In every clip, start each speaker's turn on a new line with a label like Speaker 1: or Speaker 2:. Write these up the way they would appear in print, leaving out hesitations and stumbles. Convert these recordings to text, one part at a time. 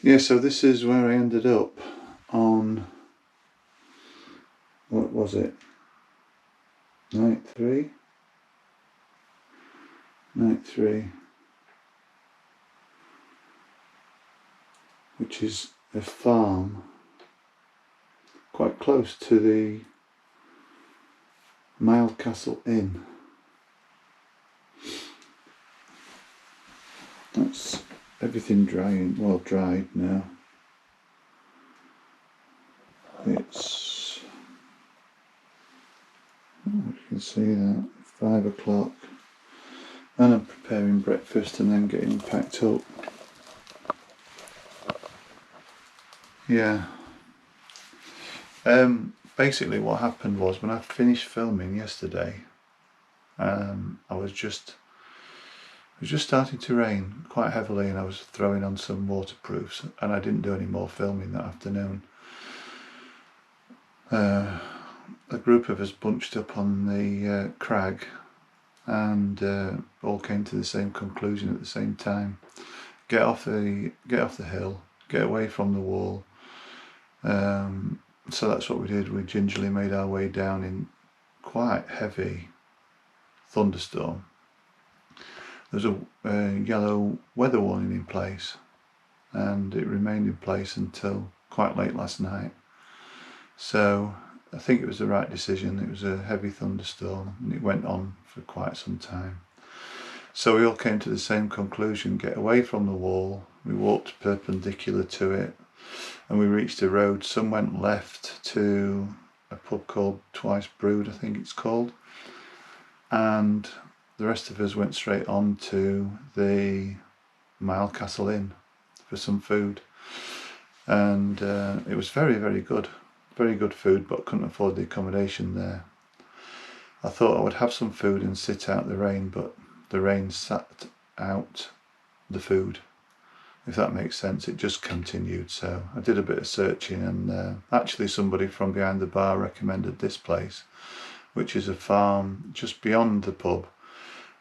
Speaker 1: Yeah, so this is where I ended up on, what was it, night three, which is a farm quite close to the Castle Inn. That's everything dried now. It's, you can see that, 5 o'clock, and I'm preparing breakfast and then getting packed up. Yeah. Basically what happened was, when I finished filming yesterday, I was just starting to rain quite heavily, and I was throwing on some waterproofs, and I didn't do any more filming that afternoon. A group of us bunched up on the crag and all came to the same conclusion at the same time: get off the hill, get away from the wall. So that's what we did. We gingerly made our way down in quite heavy thunderstorm. There's a yellow weather warning in place, and it remained in place until quite late last night. So I think it was the right decision. It was a heavy thunderstorm and it went on for quite some time. So we all came to the same conclusion: get away from the wall. We walked perpendicular to it, and we reached a road. Some went left to a pub called Twice Brewed, I think it's called, and the rest of us went straight on to the Castle Inn for some food. And it was very, very good food, but couldn't afford the accommodation there. I thought I would have some food and sit out the rain, but the rain sat out the food, if that makes sense. It just continued. So I did a bit of searching, and actually somebody from behind the bar recommended this place, which is a farm just beyond the pub,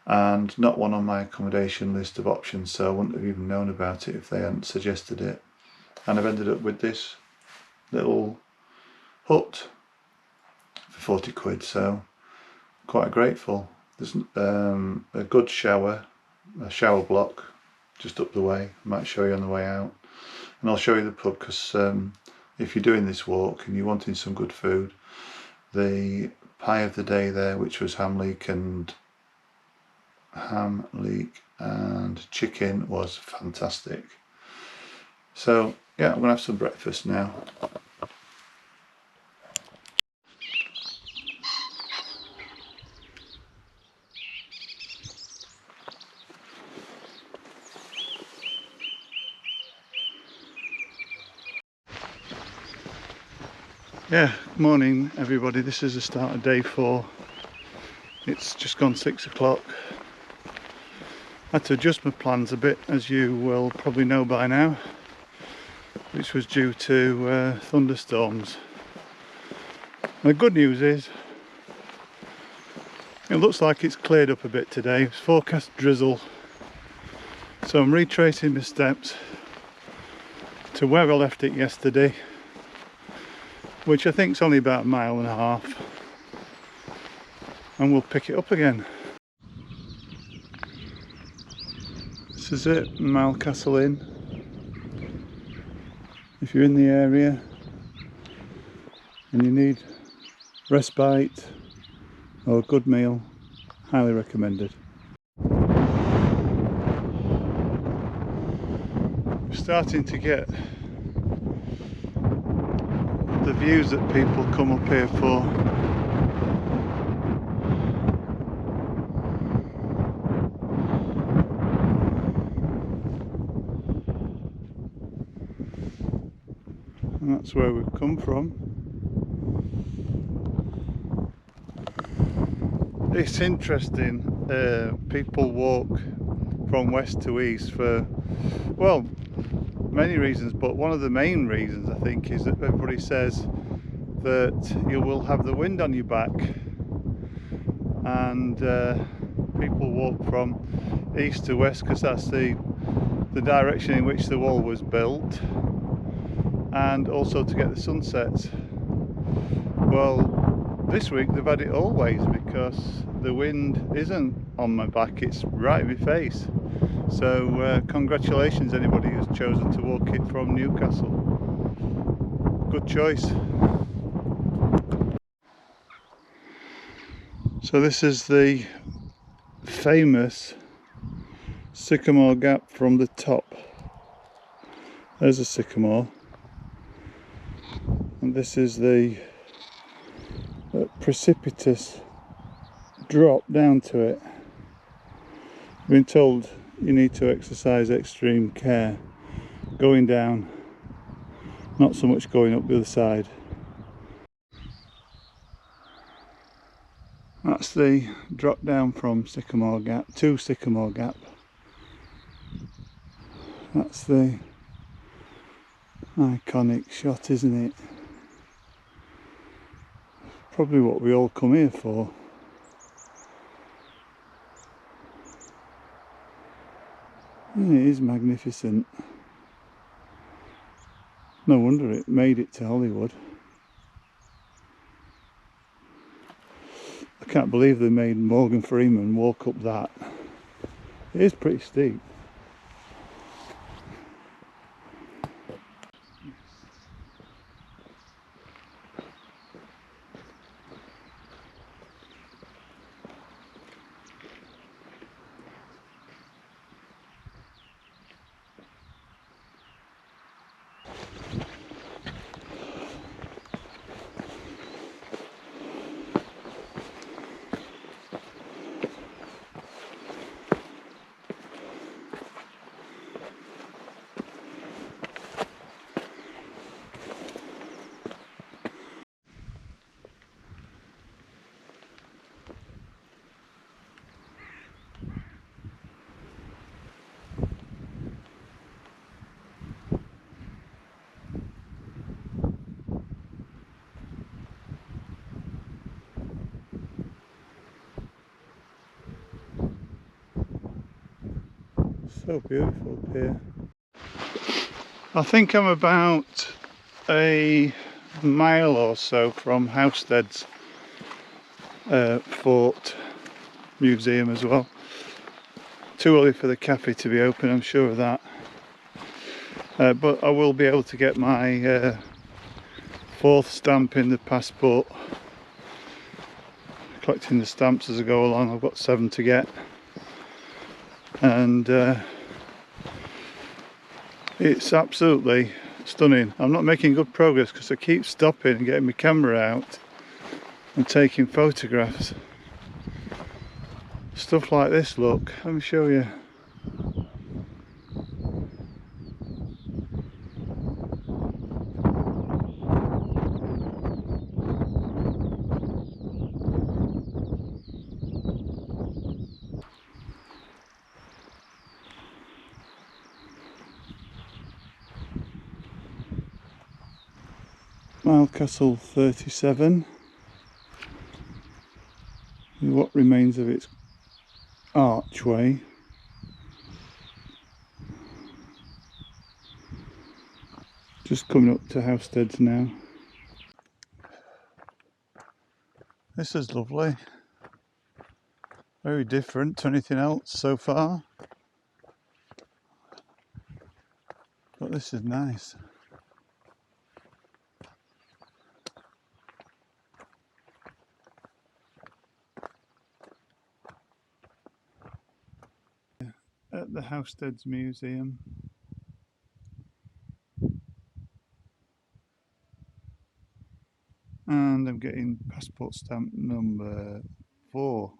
Speaker 1: and not one on my accommodation list of options, so I wouldn't have even known about it if they hadn't suggested it. And I've ended up with this little hut for 40 quid, so quite grateful. There's a good shower block just up the way. I might show you on the way out, and I'll show you the pub, because if you're doing this walk and you're wanting some good food, the pie of the day there, which was ham leek and chicken, was fantastic. So yeah, I'm gonna have some breakfast now. Yeah, good morning everybody. This is the start of day 4. It's just gone 6 o'clock. I had to adjust my plans a bit, as you will probably know by now, which was due to thunderstorms. And the good news is, it looks like it's cleared up a bit today. It's forecast drizzle, so I'm retracing my steps to where I left it yesterday, which I think is only about 1.5 miles, and we'll pick it up again. This is it, Castle Inn. If you're in the area and you need respite or a good meal, highly recommended. We're starting to get the views that people come up here for. And that's where we've come from. It's interesting, people walk from west to east for, well, many reasons, but one of the main reasons I think is that everybody says that you will have the wind on your back, and people walk from east to west because that's the the direction in which the wall was built, and also to get the sunsets. Well, this week they've had it always, because the wind isn't on my back, it's right in my face. So congratulations anybody who's chosen to walk it from Newcastle. Good choice. So this is the famous sycamore gap from the top. There's a sycamore, and this is the precipitous drop down to it. I've been told you need to exercise extreme care going down, not so much going up the other side. That's the drop down from Sycamore Gap to Sycamore Gap. That's the iconic shot, isn't it? Probably what we all come here for. And it is magnificent. No wonder it made it to Hollywood. I can't believe they made Morgan Freeman walk up that. It is pretty steep. So beautiful up here. I think I'm about a mile or so from Haugen's fort museum as well. Too early for the cafe to be open, I'm sure of that. But I will be able to get my fourth stamp in the passport. Collecting the stamps as I go along. I've got 7 to get. And it's absolutely stunning. I'm not making good progress because I keep stopping and getting my camera out and taking photographs. Stuff like this, look, let me show you. Castle 37, with what remains of its archway. Just coming up to Haugen's now. This is lovely. Very different to anything else so far. But this is nice. At the Haugen's Museum. And I'm getting passport stamp number 4.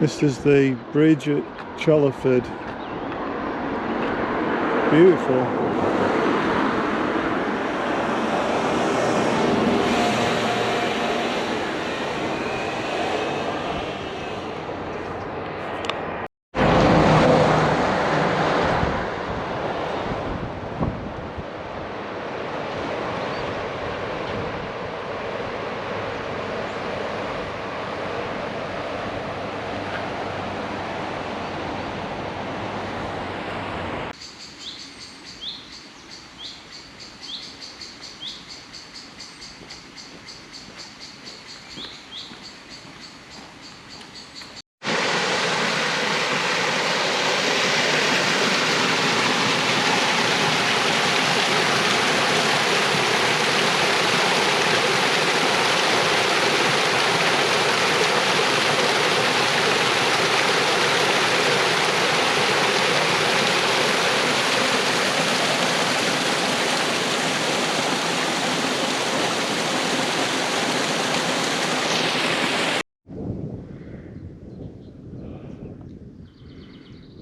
Speaker 1: This is the bridge at Chollerford. Beautiful.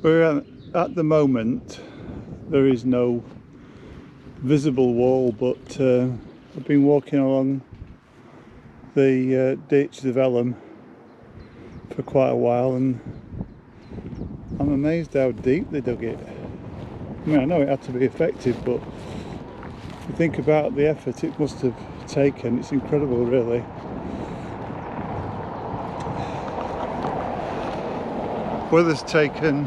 Speaker 1: At the moment there is no visible wall, but I've been walking along the ditch, the vellum, for quite a while, and I'm amazed how deep they dug it. I mean, I know it had to be effective, but if you think about the effort it must have taken, it's incredible really. Weather's taken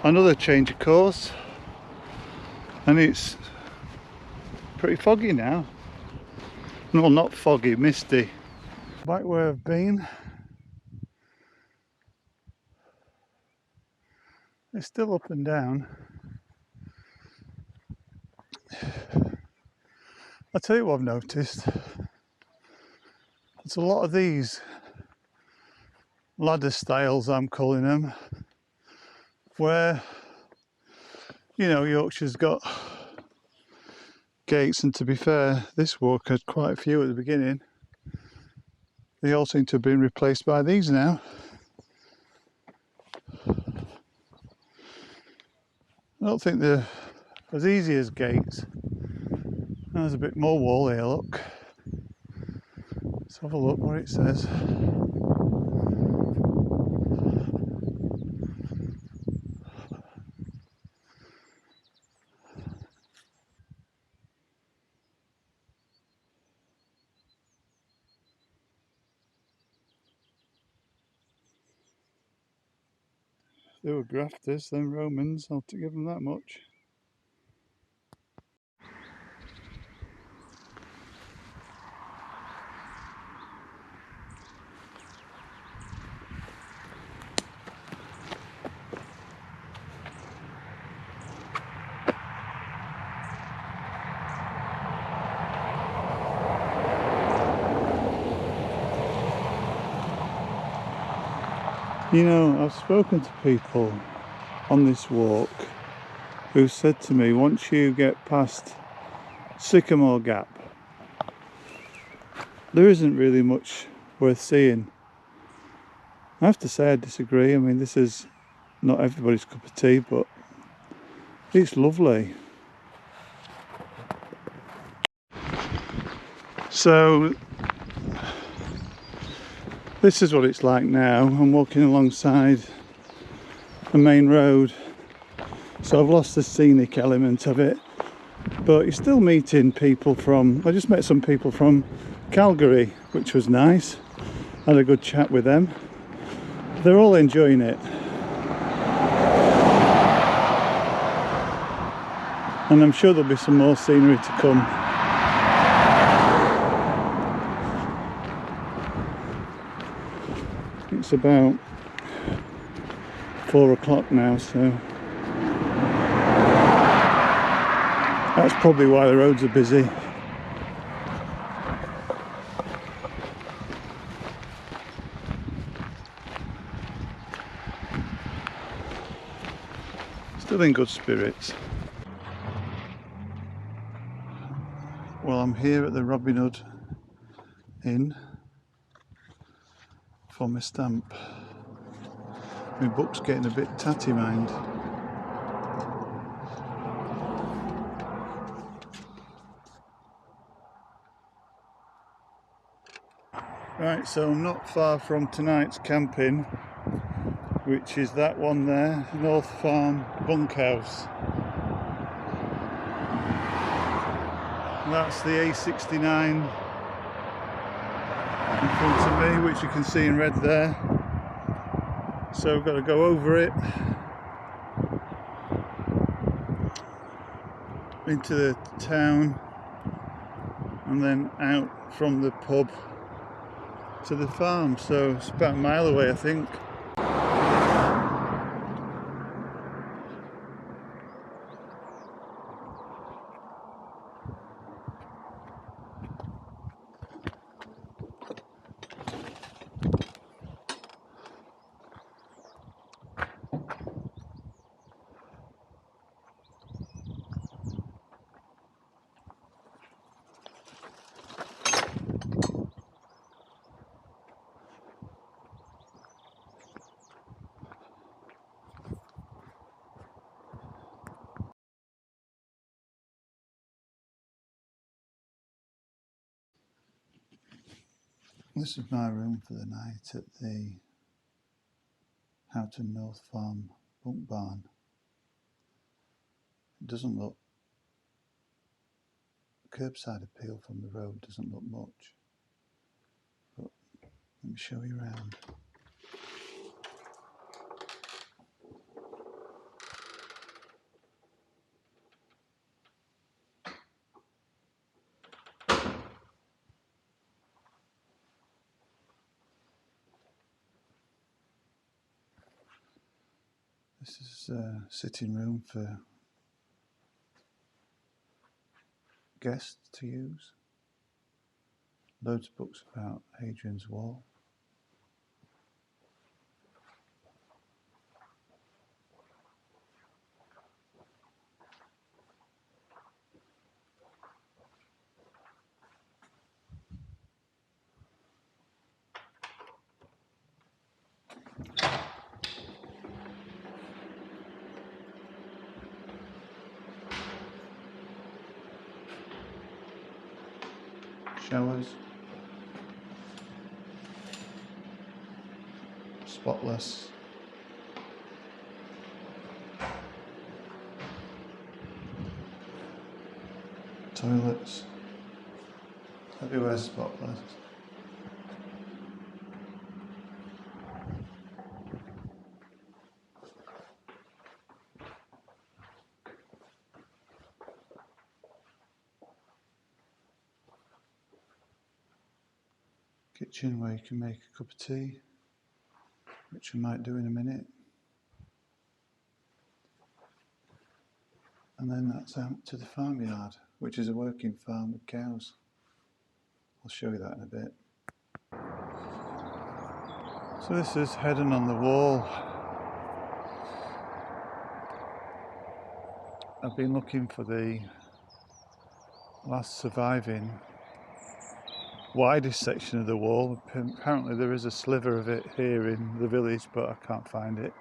Speaker 1: another change of course, and it's pretty foggy now. No, not foggy, misty. Back where I've been, it's still up and down. I'll tell you what I've noticed. There's a lot of these ladder styles, I'm calling them, where, you know, Yorkshire's got gates, and to be fair, this walk had quite a few at the beginning. They all seem to have been replaced by these now. I don't think they're as easy as gates. There's a bit more wall here, look. Let's have a look what it says. They were grafters, them Romans, I'll give them that much. You know, I've spoken to people on this walk who said to me, once you get past Sycamore Gap, there isn't really much worth seeing. I have to say I disagree. I mean, this is not everybody's cup of tea, but it's lovely. So this is what it's like now. I'm walking alongside the main road, so I've lost the scenic element of it, but you're still meeting people from, I just met some people from Calgary, which was nice. Had a good chat with them. They're all enjoying it, and I'm sure there'll be some more scenery to come. It's about 4 o'clock now, so that's probably why the roads are busy. Still in good spirits. Well, I'm here at the Robin Hood Inn for my stamp. My book's getting a bit tatty, mind. Right, so I'm not far from tonight's camping, which is that one there, North Farm Bunkhouse. That's the A69 in front of me, which you can see in red there. So I've got to go over it into the town and then out from the pub to the farm. So it's about a mile away, I think. This is my room for the night at the Haugen North Farm bunk barn. It doesn't look, curbside appeal from the road doesn't look much, but let me show you around. This is a sitting room for guests to use. Loads of books about Hadrian's Wall. Showers, spotless. Toilets, everywhere spotless. Kitchen where you can make a cup of tea, which I might do in a minute. And then that's out to the farmyard, which is a working farm with cows. I'll show you that in a bit. So this is Hadrian on the wall. I've been looking for the last surviving widest section of the wall. Apparently there is a sliver of it here in the village, but I can't find it.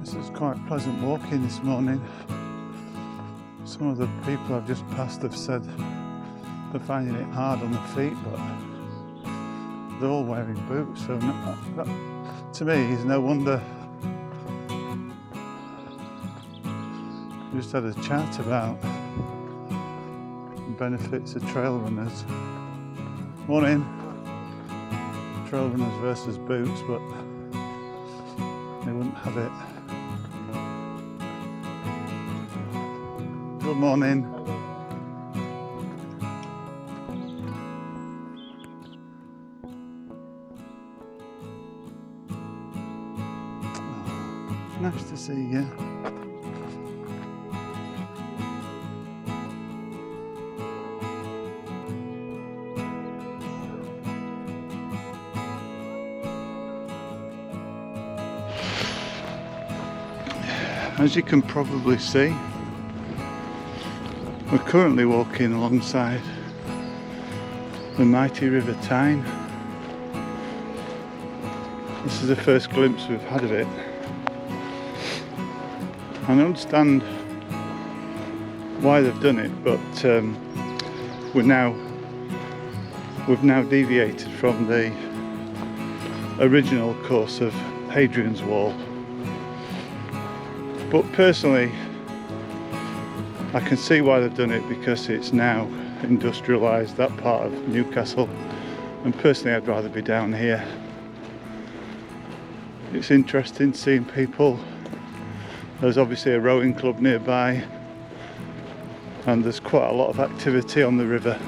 Speaker 1: This is quite pleasant walking this morning. Some of the people I've just passed have said they're finding it hard on their feet, but they're all wearing boots, so that to me is no wonder. We just had a chat about the benefits of trail runners. Morning. Trail runners versus boots, but they wouldn't have it. Good morning. Oh, nice to see you. As you can probably see, we're currently walking alongside the mighty River Tyne. This is the first glimpse we've had of it. I don't understand why they've done it, but we've now deviated from the original course of Hadrian's Wall. But personally, I can see why they've done it, because it's now industrialised, that part of Newcastle, and personally I'd rather be down here. It's interesting seeing people. There's obviously a rowing club nearby, and there's quite a lot of activity on the river,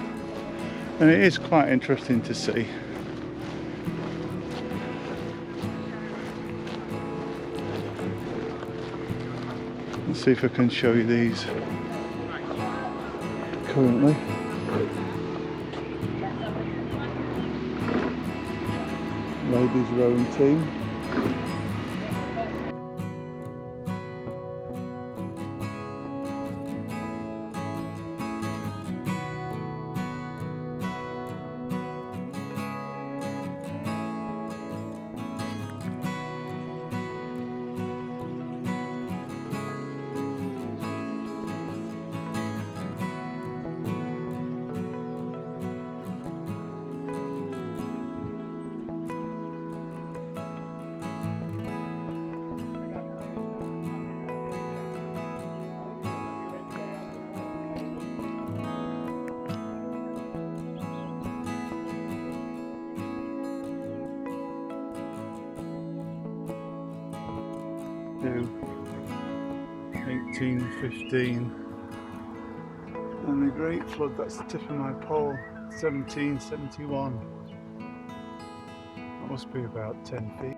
Speaker 1: and it is quite interesting to see. see if I can show you these currently. Ladies rowing team. To 1815, and the Great Flood, that's the tip of my pole, 1771. That must be about 10 feet.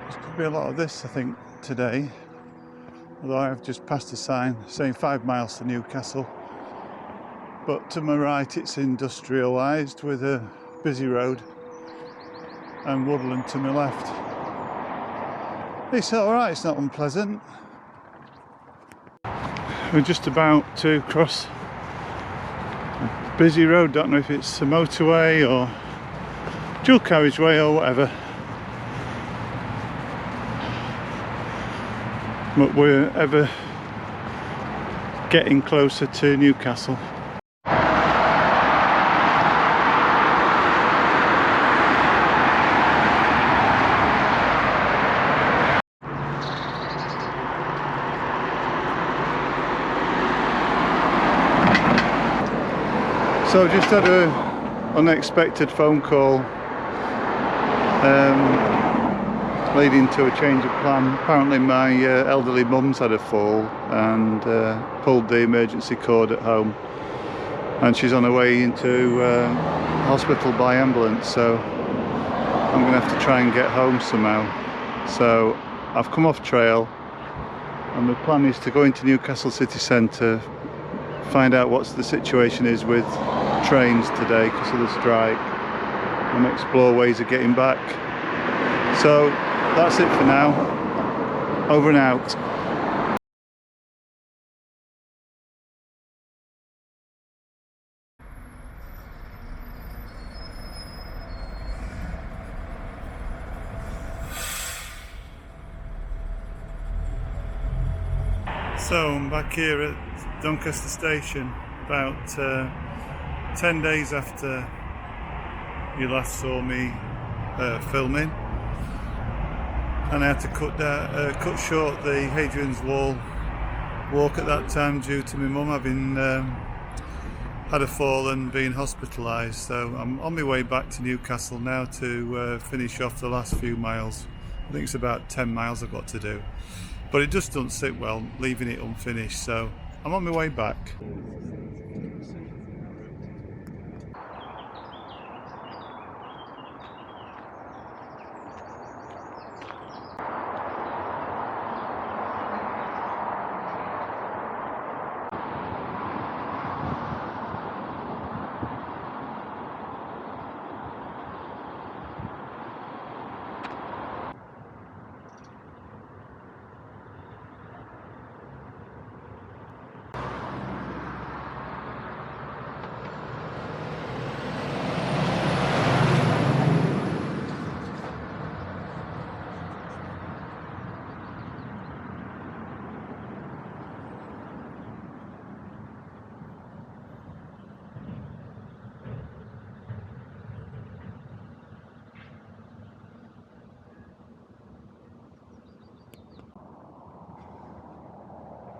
Speaker 1: There's going to be a lot of this, I think, today, although I've just passed a sign saying 5 miles to Newcastle. But to my right it's industrialised with a busy road and woodland to my left. It's alright, it's not unpleasant. We're just about to cross a busy road, don't know if it's a motorway or dual carriageway or whatever. But we're ever getting closer to Newcastle. So just had an unexpected phone call leading to a change of plan. Apparently my elderly mum's had a fall and pulled the emergency cord at home, and she's on her way into hospital by ambulance, so I'm going to have to try and get home somehow. So I've come off trail and my plan is to go into Newcastle city centre, find out what the situation is with trains today because of the strike, and explore ways of getting back. So that's it for now. Over and out. So I'm back here at Doncaster station about 10 days after you last saw me filming, and I had to cut short the Hadrian's Wall walk at that time due to my mum having had a fall and being hospitalised. So I'm on my way back to Newcastle now to finish off the last few miles. I think it's about 10 miles I've got to do, but it just doesn't sit well leaving it unfinished, so I'm on my way back.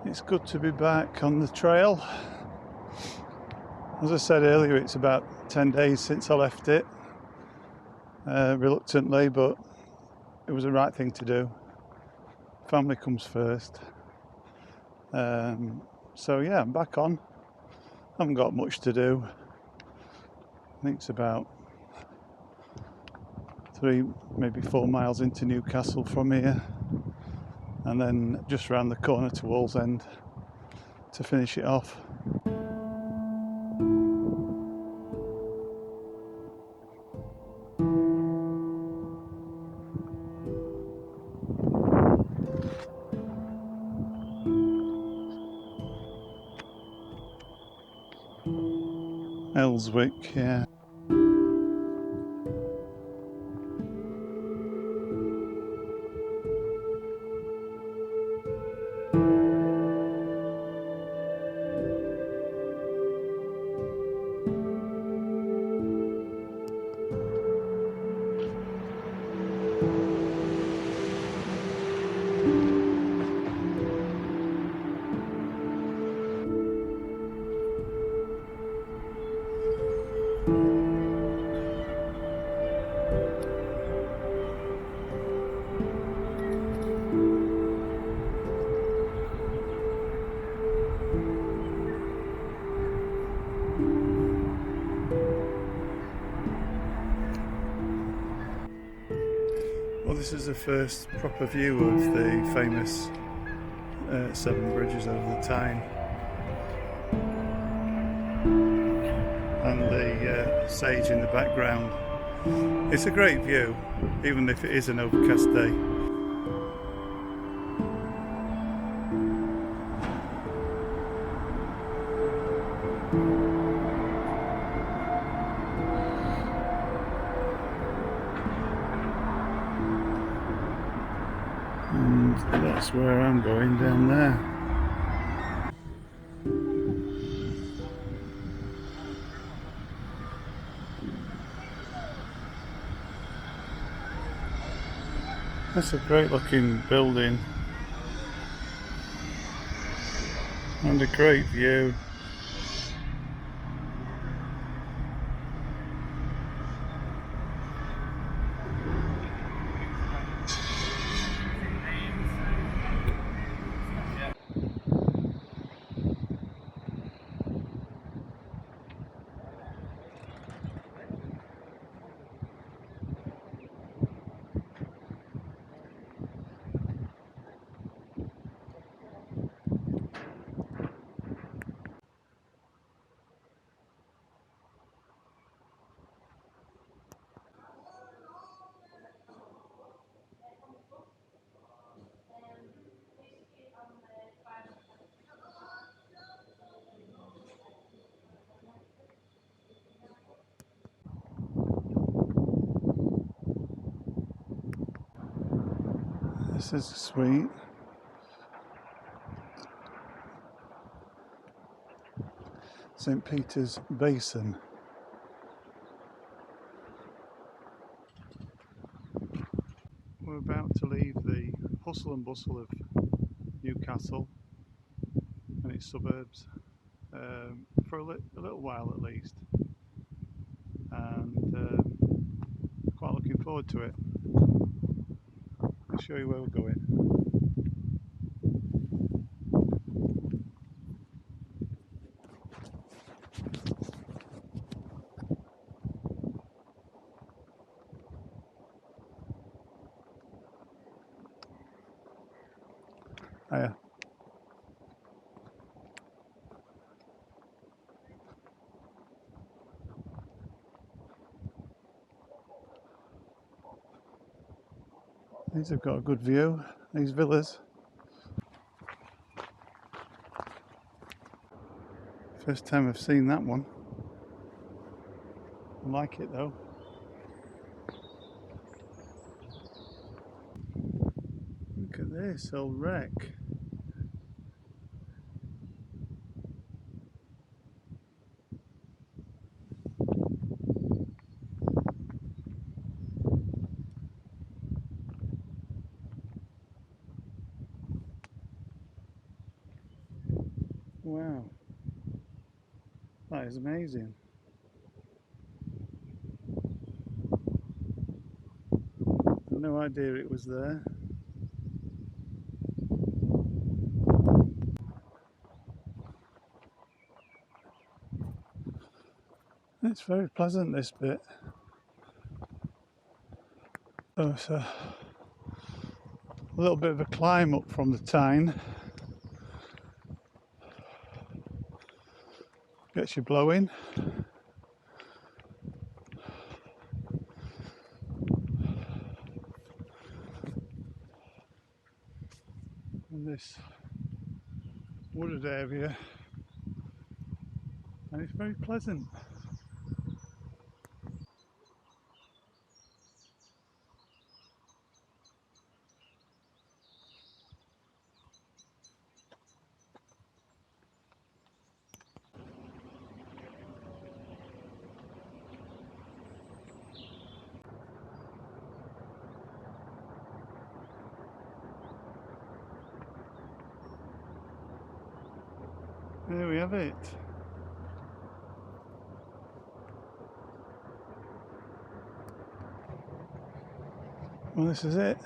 Speaker 1: It's good to be back on the trail. As I said earlier, it's about 10 days since I left it, reluctantly, but it was the right thing to do. Family comes first. So yeah, I'm back on. I haven't got much to do. I think it's about 3, maybe 4 miles into Newcastle from here, and then just round the corner to Wallsend to finish it off. Elswick, yeah. Well, this is the first proper view of the famous 7 bridges over the Tyne, and the sage in the background. It's a great view, even if it is an overcast day. And that's where I'm going, down there. That's a great looking building and a great view. This is sweet. St. Peter's Basin. We're about to leave the hustle and bustle of Newcastle and its suburbs for a little while at least, and quite looking forward to it. I'll show you where we're going. Hiya. These have got a good view, these villas. First time I've seen that one. I like it though. Look at this old wreck. Wow, that is amazing. No idea it was there. It's very pleasant, this bit. So it's a little bit of a climb up from the Tyne. Gets you blowing. In this wooded area, and it's very pleasant. There we have it. Well, this is it.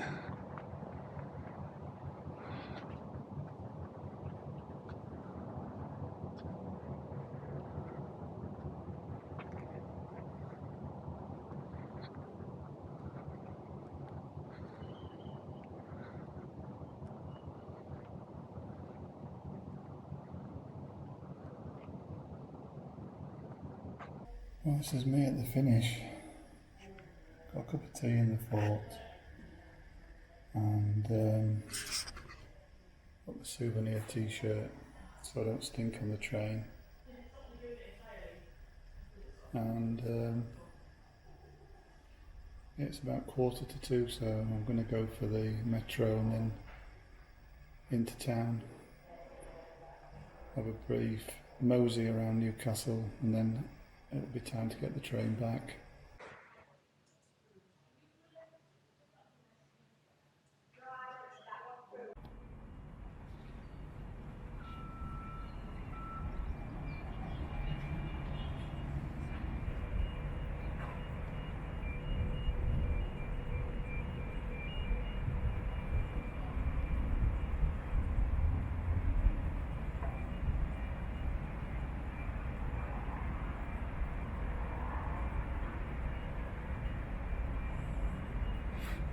Speaker 1: Well, this is me at the finish. Got a cup of tea in the fort, and got the souvenir t-shirt so I don't stink on the train. And yeah, it's about 1:45, so I'm going to go for the metro and then into town. Have a brief mosey around Newcastle, and then it'll be time to get the train back.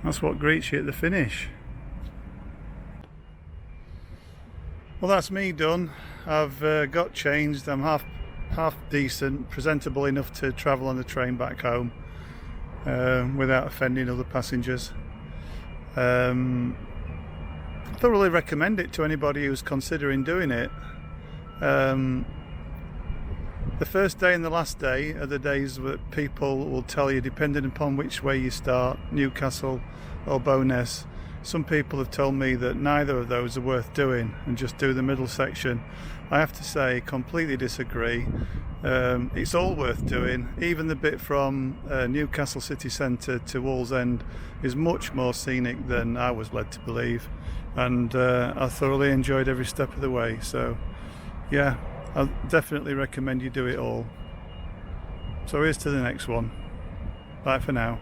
Speaker 1: That's what greets you at the finish. Well, that's me done. I've got changed. I'm half decent, presentable enough to travel on the train back home without offending other passengers. I thoroughly recommend it to anybody who's considering doing it. The first day and the last day are the days that people will tell you, depending upon which way you start, Newcastle or Bowness. Some people have told me that neither of those are worth doing and just do the middle section. I have to say, completely disagree. It's all worth doing. Even the bit from Newcastle city centre to Wallsend is much more scenic than I was led to believe, and I thoroughly enjoyed every step of the way. So yeah, I definitely recommend you do it all. So here's to the next one. Bye for now.